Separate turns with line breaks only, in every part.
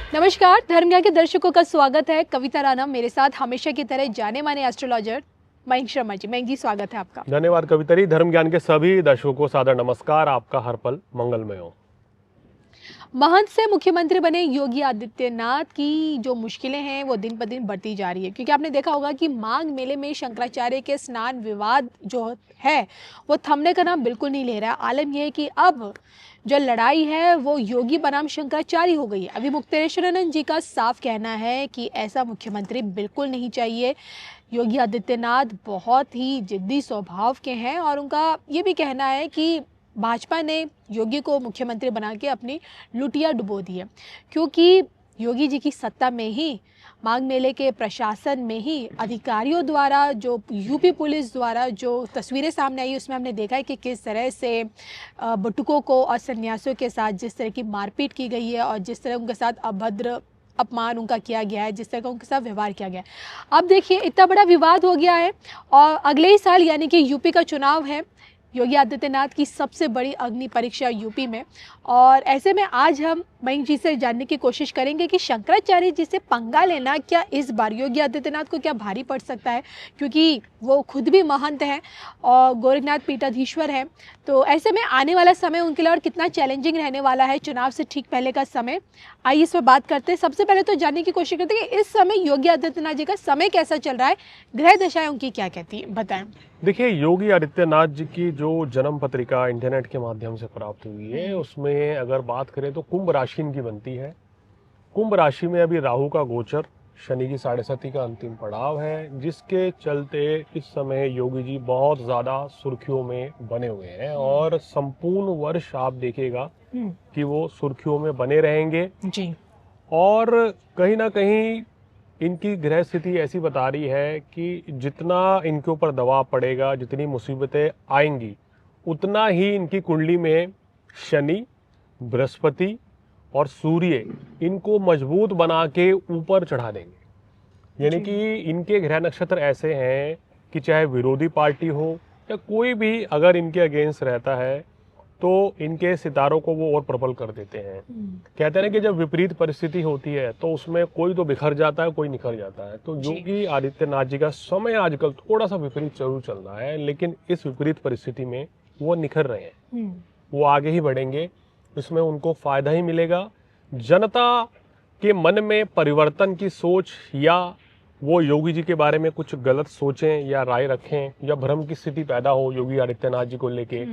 नमस्कार, धर्म ज्ञान के दर्शकों का स्वागत है। कविता राणा मेरे साथ हमेशा की तरह जाने माने एस्ट्रोलॉजर मयंक शर्मा जी। मयंक जी, स्वागत है आपका।
धन्यवाद कवितरी। धर्म ज्ञान के सभी दर्शकों को सादर नमस्कार। आपका हर पल मंगलमय हो।
महंत से मुख्यमंत्री बने योगी आदित्यनाथ की जो मुश्किलें हैं वो दिन ब दिन बढ़ती जा रही है, क्योंकि आपने देखा होगा कि माघ मेले में शंकराचार्य के स्नान विवाद जो है वो थमने का नाम बिल्कुल नहीं ले रहा है। आलम यह है कि अब जो लड़ाई है वो योगी बनाम शंकराचार्य हो गई है। अभी मुक्तेश्वरानंद जी का साफ कहना है कि ऐसा मुख्यमंत्री बिल्कुल नहीं चाहिए। योगी आदित्यनाथ बहुत ही जिद्दी स्वभाव के हैं और उनका ये भी कहना है कि भाजपा ने योगी को मुख्यमंत्री बना के अपनी लुटिया डुबो दी है, क्योंकि योगी जी की सत्ता में ही, माघ मेले के प्रशासन में ही अधिकारियों द्वारा, जो यूपी पुलिस द्वारा जो तस्वीरें सामने आई उसमें हमने देखा है कि किस तरह से बटुकों को और सन्यासियों के साथ जिस तरह की मारपीट की गई है और जिस तरह उनके साथ अभद्र अपमान उनका किया गया है, जिस तरह का उनके साथ व्यवहार किया गया है। अब देखिए, इतना बड़ा विवाद हो गया है और अगले ही साल यानी कि यूपी का चुनाव है, योगी आदित्यनाथ की सबसे बड़ी अग्नि परीक्षा यूपी में। और ऐसे में आज हम मयंक जी से जानने की कोशिश करेंगे कि शंकराचार्य जी से पंगा लेना क्या इस बार योगी आदित्यनाथ को क्या भारी पड़ सकता है, क्योंकि वो खुद भी महंत हैं और गोरखनाथ पीठाधीश्वर हैं। तो ऐसे में आने वाला समय उनके लिए और कितना चैलेंजिंग रहने वाला है, चुनाव से ठीक पहले का समय। आइए इस पर बात करते हैं। सबसे पहले तो जानने की कोशिश करते हैं कि इस समय योगी आदित्यनाथ जी का समय कैसा चल रहा है, ग्रह दशाएं उनकी क्या कहती हैं, बताएं।
देखिए, योगी आदित्यनाथ जी की जो जन्म पत्रिका इंटरनेट के माध्यम से प्राप्त हुई है उसमें अगर बात करें तो कुंभ राशि इनकी बनती है। कुंभ राशि में अभी राहु का गोचर, शनि की 7.5 का अंतिम पड़ाव है, जिसके चलते इस समय योगी जी बहुत ज़्यादा सुर्खियों में बने हुए हैं और संपूर्ण वर्ष आप देखिएगा कि वो सुर्खियों में बने रहेंगे।
जी।
और कहीं ना कहीं इनकी ग्रह स्थिति ऐसी बता रही है कि जितना इनके ऊपर दबाव पड़ेगा, जितनी मुसीबतें आएंगी, उतना ही इनकी कुंडली में शनि, बृहस्पति और सूर्य इनको मजबूत बना के ऊपर चढ़ा देंगे। यानी कि इनके ग्रह नक्षत्र ऐसे हैं कि चाहे विरोधी पार्टी हो या कोई भी अगर इनके अगेंस्ट रहता है तो इनके सितारों को वो और प्रबल कर देते हैं। कहते हैं कि जब विपरीत परिस्थिति होती है तो उसमें कोई तो बिखर जाता है, कोई निखर जाता है। तो योगी आदित्यनाथ जी का समय आजकल थोड़ा सा विपरीत जरूर चल रहा है, लेकिन इस विपरीत परिस्थिति में वो निखर रहे हैं, वो आगे ही बढ़ेंगे, इसमें उनको फायदा ही मिलेगा। जनता के मन में परिवर्तन की सोच, या वो योगी जी के बारे में कुछ गलत सोचें या राय रखें या भ्रम की स्थिति पैदा हो योगी आदित्यनाथ जी को लेके,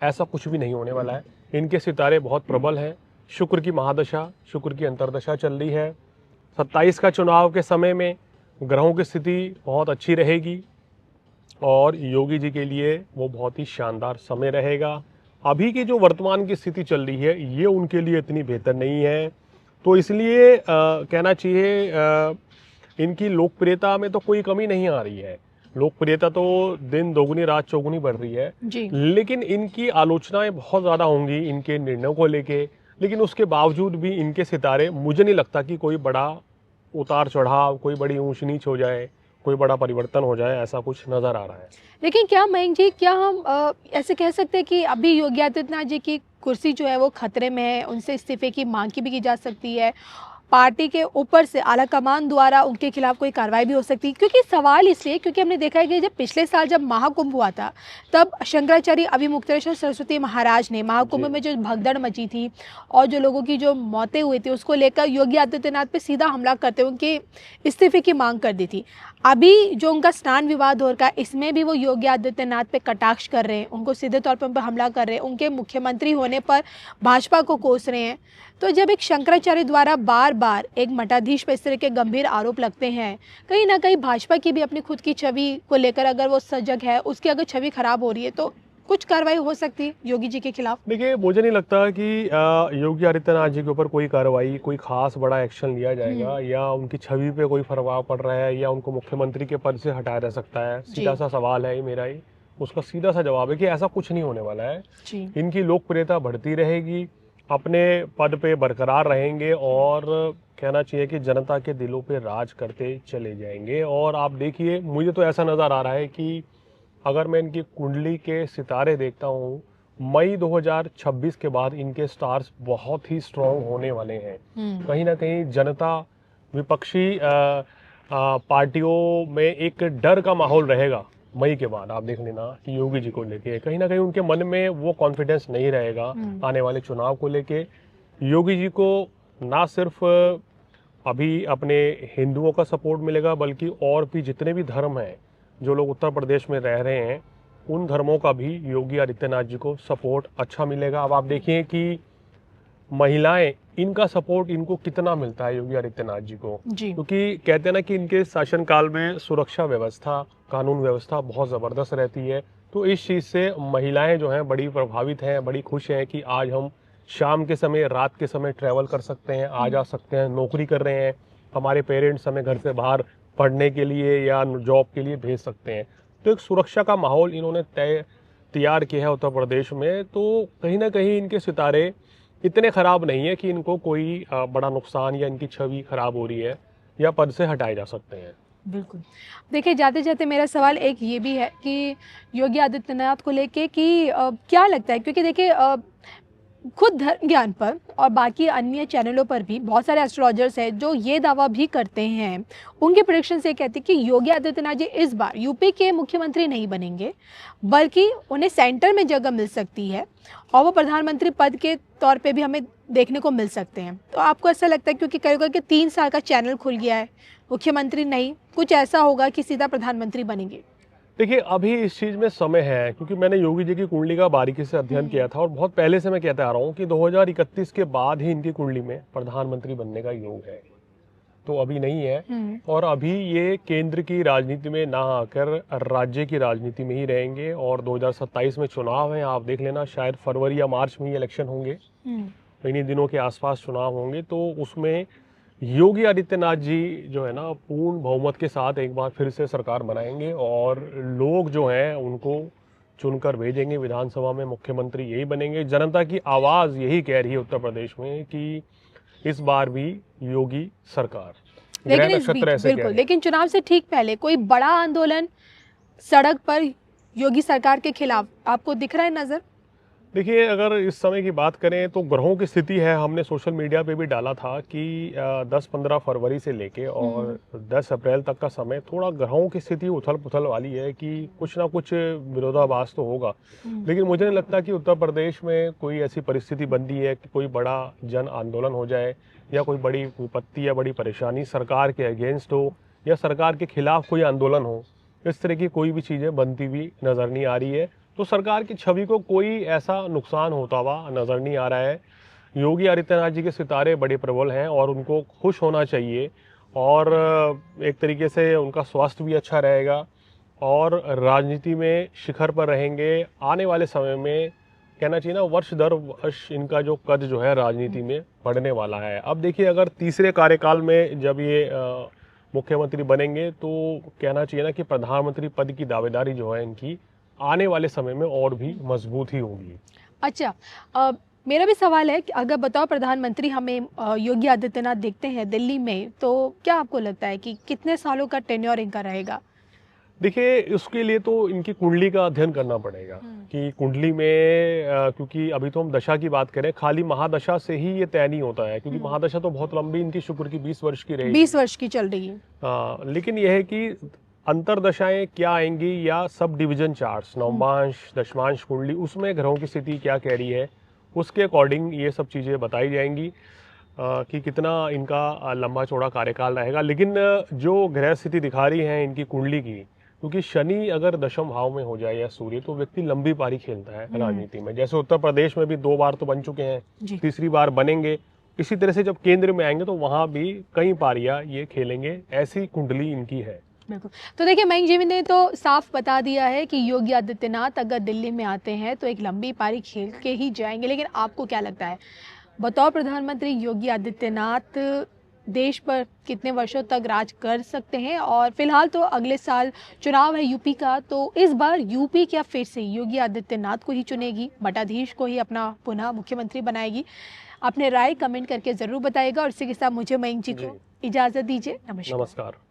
ऐसा कुछ भी नहीं होने वाला है। इनके सितारे बहुत प्रबल हैं। शुक्र की महादशा, शुक्र की अंतर्दशा चल रही है। 27 का चुनाव के समय में ग्रहों की स्थिति बहुत अच्छी रहेगी और योगी जी के लिए वो बहुत ही शानदार समय रहेगा। अभी की जो वर्तमान की स्थिति चल रही है ये उनके लिए इतनी बेहतर नहीं है, तो इसलिए कहना चाहिए इनकी लोकप्रियता में तो कोई कमी नहीं आ रही है। लोकप्रियता तो दिन दोगुनी रात चौगुनी बढ़ रही है
जी।
लेकिन इनकी आलोचनाएं बहुत ज़्यादा होंगी इनके निर्णयों को लेके। लेकिन उसके बावजूद भी इनके सितारे, मुझे नहीं लगता कि कोई बड़ा उतार चढ़ाव, कोई बड़ी ऊंच नीच हो जाए, कोई बड़ा परिवर्तन हो जाए, ऐसा कुछ नज़र आ रहा है।
लेकिन क्या मयंक जी, क्या हम ऐसे कह सकते हैं कि अभी योगी आदित्यनाथ जी की कुर्सी जो है वो खतरे में है, उनसे इस्तीफे की मांग की जा सकती है, पार्टी के ऊपर से आला कमान द्वारा उनके खिलाफ कोई कार्रवाई भी हो सकती है? क्योंकि सवाल इसलिए क्योंकि हमने देखा है कि जब पिछले साल जब महाकुंभ हुआ था तब शंकराचार्य अभिमुक्तेश्वर सरस्वती महाराज ने महाकुंभ में जो भगदड़ मची थी और जो लोगों की जो मौतें हुई थी उसको लेकर योगी आदित्यनाथ पे सीधा हमला करते हुए उनके इस्तीफे की मांग कर दी थी। अभी जो उनका स्नान विवाद हो रहा है इसमें भी वो योगी आदित्यनाथ पे कटाक्ष कर रहे हैं, उनको सीधे तौर पर उन पर हमला कर रहे हैं, उनके मुख्यमंत्री होने पर भाजपा को कोस रहे हैं। तो जब एक शंकराचार्य द्वारा बार बार एक मठाधीश पर इस तरह के गंभीर आरोप लगते हैं, कहीं ना कहीं भाजपा की भी अपनी खुद की छवि को लेकर अगर वो सजग है, उसकी अगर छवि खराब हो रही है तो कुछ कार्रवाई हो सकती है योगी जी के खिलाफ।
देखिए, मुझे नहीं लगता कि योगी आदित्यनाथ जी के ऊपर कोई कार्रवाई, कोई खास बड़ा एक्शन लिया जाएगा या उनकी छवि पे कोई प्रभाव पड़ रहा है या उनको मुख्यमंत्री के पद से हटाया जा सकता है। सीधा सा सवाल है मेरा ही, उसका सीधा सा जवाब है कि ऐसा कुछ नहीं होने वाला है। इनकी लोकप्रियता बढ़ती रहेगी, अपने पद पे बरकरार रहेंगे और कहना चाहिए कि जनता के दिलों पे राज करते चले जाएंगे। और आप देखिए, मुझे तो ऐसा नज़र आ रहा है कि अगर मैं इनकी कुंडली के सितारे देखता हूँ मई 2026 के बाद इनके स्टार्स बहुत ही स्ट्रॉन्ग होने वाले हैं। कहीं ना कहीं जनता, विपक्षी पार्टियों में एक डर का माहौल रहेगा। मई के बाद आप देख लेना कि योगी जी को लेके कहीं ना कहीं उनके मन में वो कॉन्फिडेंस नहीं रहेगा आने वाले चुनाव को लेके। योगी जी को ना सिर्फ अभी अपने हिंदुओं का सपोर्ट मिलेगा, बल्कि और भी जितने भी धर्म हैं, जो लोग उत्तर प्रदेश में रह रहे हैं, उन धर्मों का भी योगी आदित्यनाथ जी को सपोर्ट अच्छा मिलेगा। अब आप देखिए कि महिलाएं, इनका सपोर्ट इनको कितना मिलता है योगी आदित्यनाथ जी को, क्योंकि कहते हैं ना कि इनके शासनकाल में सुरक्षा व्यवस्था, कानून व्यवस्था बहुत ज़बरदस्त रहती है। तो इस चीज़ से महिलाएं जो हैं बड़ी प्रभावित हैं, बड़ी खुश हैं कि आज हम शाम के समय, रात के समय ट्रैवल कर सकते हैं, आ जा सकते हैं, नौकरी कर रहे हैं, हमारे पेरेंट्स हमें घर से बाहर पढ़ने के लिए या जॉब के लिए भेज सकते हैं। तो एक सुरक्षा का माहौल इन्होंने तैयार किया है उत्तर प्रदेश में। तो कहीं ना कहीं इनके सितारे इतने खराब नहीं है कि इनको कोई बड़ा नुकसान या इनकी छवि खराब हो रही है या पद से हटाए जा सकते हैं।
बिल्कुल। देखिए, जाते जाते मेरा सवाल एक ये भी है कि योगी आदित्यनाथ को लेके कि क्या लगता है, क्योंकि देखिए खुद धर्म ज्ञान पर और बाकी अन्य चैनलों पर भी बहुत सारे एस्ट्रोलॉजर्स हैं जो ये दावा भी करते हैं, उनके प्रेडिक्शन से कहते हैं कि योगी आदित्यनाथ जी इस बार यूपी के मुख्यमंत्री नहीं बनेंगे, बल्कि उन्हें सेंटर में जगह मिल सकती है और वो प्रधानमंत्री पद के तौर पे भी हमें देखने को मिल सकते हैं। तो आपको ऐसा लगता है, क्योंकि कई कि 3 साल का चैनल खुल गया है, मुख्यमंत्री नहीं, कुछ ऐसा होगा कि सीधा प्रधानमंत्री बनेंगे?
देखिए, अभी इस चीज़ में समय है, क्योंकि मैंने योगी जी की कुंडली का बारीकी से अध्ययन किया था और बहुत पहले से मैं कहता आ रहा हूँ कि 2031 के बाद ही इनकी कुंडली में प्रधानमंत्री बनने का योग है। तो अभी नहीं है, और अभी ये केंद्र की राजनीति में ना आकर राज्य की राजनीति में ही रहेंगे। और 2027 में चुनाव है, आप देख लेना, शायद फरवरी या मार्च में ही इलेक्शन होंगे, इन्हीं दिनों के आसपास चुनाव होंगे। तो उसमें योगी आदित्यनाथ जी जो है ना, पूर्ण बहुमत के साथ एक बार फिर से सरकार बनाएंगे और लोग जो हैं उनको चुनकर भेजेंगे विधानसभा में, मुख्यमंत्री यही बनेंगे। जनता की आवाज़ यही कह रही है उत्तर प्रदेश में कि इस बार भी योगी सरकार।
लेकिन इस बीच बिल्कुल, लेकिन चुनाव से ठीक पहले कोई बड़ा आंदोलन सड़क पर योगी सरकार के खिलाफ आपको दिख रहा है नजर?
देखिए, अगर इस समय की बात करें तो ग्रहों की स्थिति है, हमने सोशल मीडिया पे भी डाला था कि 10-15 फरवरी से लेके और 10 अप्रैल तक का समय थोड़ा ग्रहों की स्थिति उथल पुथल वाली है कि कुछ ना कुछ विरोधाभास तो होगा। लेकिन मुझे नहीं लगता कि उत्तर प्रदेश में कोई ऐसी परिस्थिति बनती है कि कोई बड़ा जन आंदोलन हो जाए या कोई बड़ी विपत्ति या बड़ी परेशानी सरकार के अगेंस्ट हो या सरकार के खिलाफ कोई आंदोलन हो। इस तरह की कोई भी चीज़ें बनती हुई नज़र नहीं आ रही है। तो सरकार की छवि को कोई ऐसा नुकसान होता हुआ नज़र नहीं आ रहा है। योगी आदित्यनाथ जी के सितारे बड़े प्रबल हैं और उनको खुश होना चाहिए, और एक तरीके से उनका स्वास्थ्य भी अच्छा रहेगा और राजनीति में शिखर पर रहेंगे। आने वाले समय में कहना चाहिए ना, वर्ष दर वर्ष इनका जो कद जो है राजनीति में बढ़ने वाला है। अब देखिए, अगर तीसरे कार्यकाल में जब ये मुख्यमंत्री बनेंगे तो कहना चाहिए ना कि प्रधानमंत्री पद की दावेदारी जो है इनकी आने वाले समय में और भी मजबूत ही होगी।
अच्छा, मेरा भी सवाल है कि अगर बताओ प्रधानमंत्री हमें योगी आदित्यनाथ देखते हैं दिल्ली में, तो क्या आपको लगता है कि कितने सालों का टेन्योर इनका रहेगा?
देखिए, उसके लिए तो इनकी कुंडली का अध्ययन करना पड़ेगा कि कुंडली में, क्योंकि अभी तो हम दशा की बात करें, खाली महादशा से ही ये तय नहीं होता है, क्योंकि महादशा तो बहुत लंबी इनकी शुक्र की 20 वर्ष की रहेगी,
20 वर्ष की चल रही है।
लेकिन यह है कि अंतरदशाएं क्या आएंगी या सब डिवीजन चार्ट्स, नवमांश, दशमांश कुंडली, उसमें ग्रहों की स्थिति क्या कह रही है, उसके अकॉर्डिंग ये सब चीज़ें बताई जाएंगी कि कितना इनका लंबा चौड़ा कार्यकाल रहेगा। लेकिन जो ग्रह स्थिति दिखा रही है इनकी कुंडली की, क्योंकि शनि अगर दशम भाव में हो जाए या सूर्य, तो व्यक्ति लंबी पारी खेलता है राजनीति में। जैसे उत्तर प्रदेश में भी 2 बार तो बन चुके हैं, तीसरी बार बनेंगे। इसी तरह से जब केंद्र में आएंगे तो वहाँ भी कई पारियां ये खेलेंगे, ऐसी कुंडली इनकी है।
बिल्कुल। तो देखिए, मयंक जी ने तो साफ बता दिया है कि योगी आदित्यनाथ अगर दिल्ली में आते हैं तो एक लंबी पारी खेल के ही जाएंगे। लेकिन आपको क्या लगता है, बतौर प्रधानमंत्री योगी आदित्यनाथ देश पर कितने वर्षों तक राज कर सकते हैं? और फिलहाल तो अगले साल चुनाव है यूपी का, तो इस बार यूपी क्या फिर से योगी आदित्यनाथ को ही चुनेगी, मठाधीश को ही अपना पुनः मुख्यमंत्री बनाएगी? अपने राय कमेंट करके ज़रूर बताइएगा। और इसी के साथ मुझे, मयंक जी को इजाज़त दीजिए। नमस्कार।